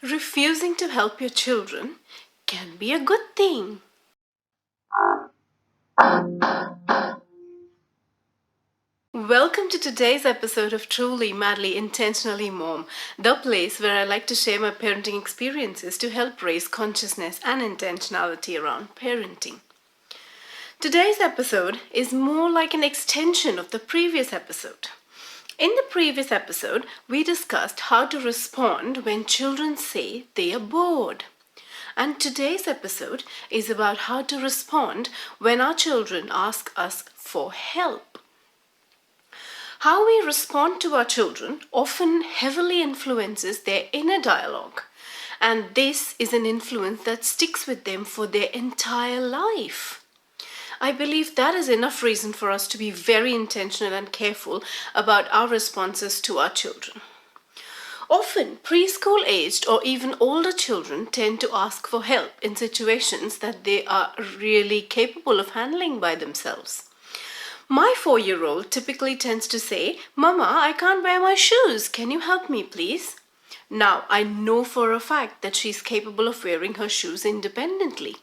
Refusing to help your children can be a good thing. Welcome to today's episode of Truly, Madly, Intentionally Mom, the place where I like to share my parenting experiences to help raise consciousness and intentionality around parenting. Today's episode is more like an extension of the previous episode. In the previous episode, we discussed how to respond when children say they are bored. And today's episode is about how to respond when our children ask us for help. How we respond to our children often heavily influences their inner dialogue. And this is an influence that sticks with them for their entire life. I believe that is enough reason for us to be very intentional and careful about our responses to our children. Often, preschool aged or even older children tend to ask for help in situations that they are really capable of handling by themselves. My 4-year-old typically tends to say, "Mama, I can't wear my shoes. Can you help me, please?" Now, I know for a fact that she's capable of wearing her shoes independently.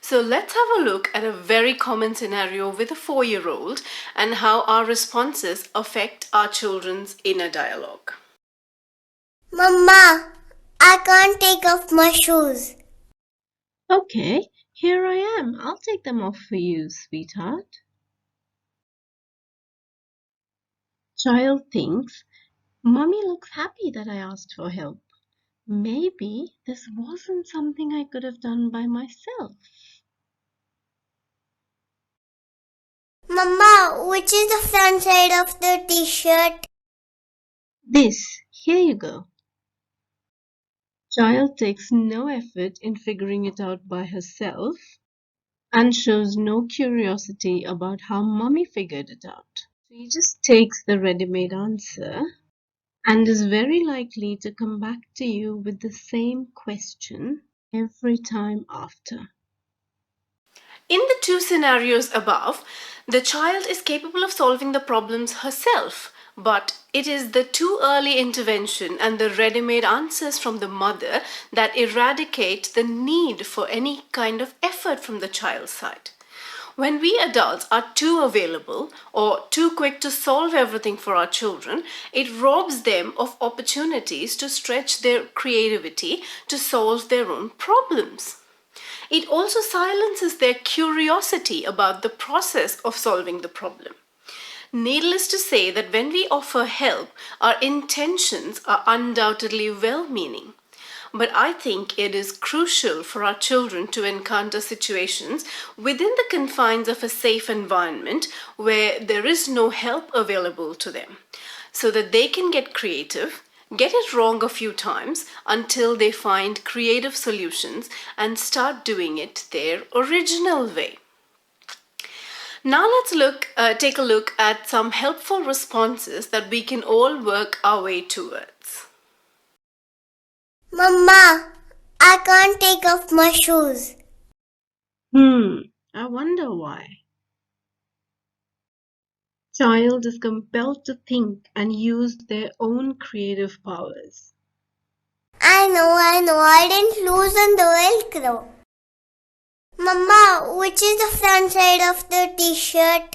So let's have a look at a very common scenario with a 4-year-old and how our responses affect our children's inner dialogue. Mama, I can't take off my shoes. Okay, here I am. I'll take them off for you, sweetheart. Child thinks, Mommy looks happy that I asked for help. Maybe this wasn't something I could have done by myself. Mama, which is the front side of the t-shirt? This, here you go. Child takes no effort in figuring it out by herself and shows no curiosity about how Mommy figured it out. She just takes the ready-made answer and is very likely to come back to you with the same question every time after. In the two scenarios above, the child is capable of solving the problems herself, but it is the too early intervention and the ready-made answers from the mother that eradicate the need for any kind of effort from the child's side. When we adults are too available or too quick to solve everything for our children, it robs them of opportunities to stretch their creativity to solve their own problems. It also silences their curiosity about the process of solving the problem. Needless to say that when we offer help, our intentions are undoubtedly well-meaning. But I think it is crucial for our children to encounter situations within the confines of a safe environment where there is no help available to them, so that they can get creative, get it wrong a few times until they find creative solutions and start doing it their original way. Now let's take a look at some helpful responses that we can all work our way towards. Mama, I can't take off my shoes. I wonder why. Child is compelled to think and use their own creative powers. I know, I didn't loosen the Velcro. Mama, which is the front side of the t-shirt?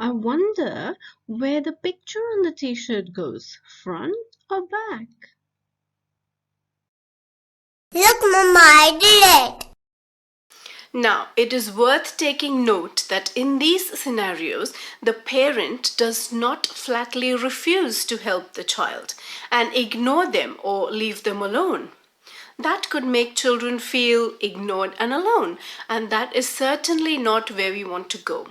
I wonder where the picture on the t-shirt goes, front or back? Look, Mama, I did it. Now, it is worth taking note that in these scenarios, the parent does not flatly refuse to help the child and ignore them or leave them alone. That could make children feel ignored and alone, and that is certainly not where we want to go.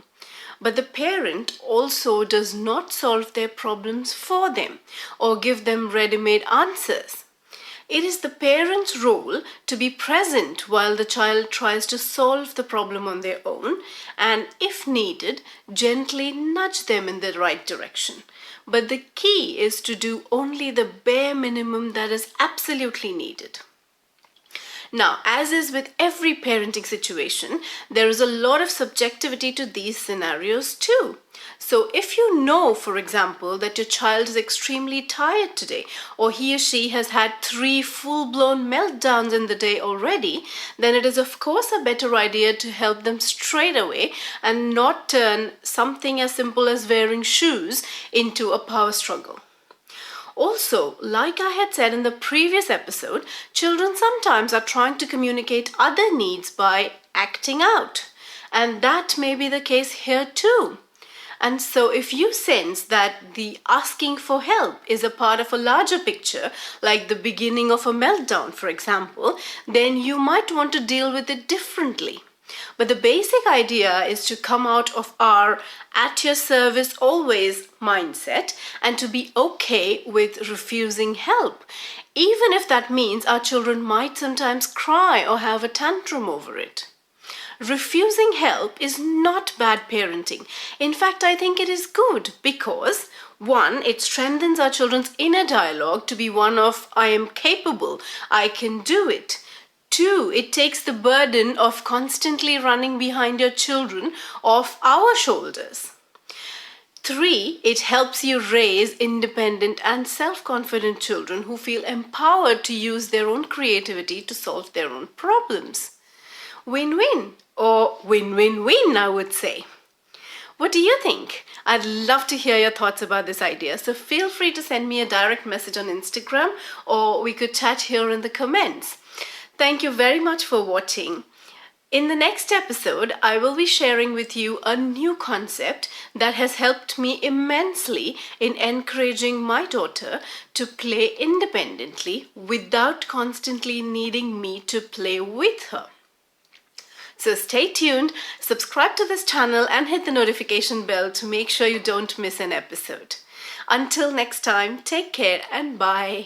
But the parent also does not solve their problems for them or give them ready-made answers. It is the parent's role to be present while the child tries to solve the problem on their own and, if needed, gently nudge them in the right direction. But the key is to do only the bare minimum that is absolutely needed. Now, as is with every parenting situation, there is a lot of subjectivity to these scenarios too. So, if you know, for example, that your child is extremely tired today, or he or she has had 3 full blown meltdowns in the day already, then it is, of course, a better idea to help them straight away and not turn something as simple as wearing shoes into a power struggle. Also, like I had said in the previous episode, children sometimes are trying to communicate other needs by acting out. And that may be the case here too. And so, if you sense that the asking for help is a part of a larger picture, like the beginning of a meltdown, for example, then you might want to deal with it differently. But the basic idea is to come out of our at your service always mindset and to be okay with refusing help, even if that means our children might sometimes cry or have a tantrum over it. Refusing help is not bad parenting. In fact, I think it is good because one, it strengthens our children's inner dialogue to be one of I am capable, I can do it. Two, it takes the burden of constantly running behind your children off our shoulders. Three, it helps you raise independent and self confident children who feel empowered to use their own creativity to solve their own problems. Win win, or win win win, I would say. What do you think? I'd love to hear your thoughts about this idea, so feel free to send me a direct message on Instagram or we could chat here in the comments. Thank you very much for watching. In the next episode, I will be sharing with you a new concept that has helped me immensely in encouraging my daughter to play independently without constantly needing me to play with her. So stay tuned, subscribe to this channel and hit the notification bell to make sure you don't miss an episode. Until next time, take care and bye.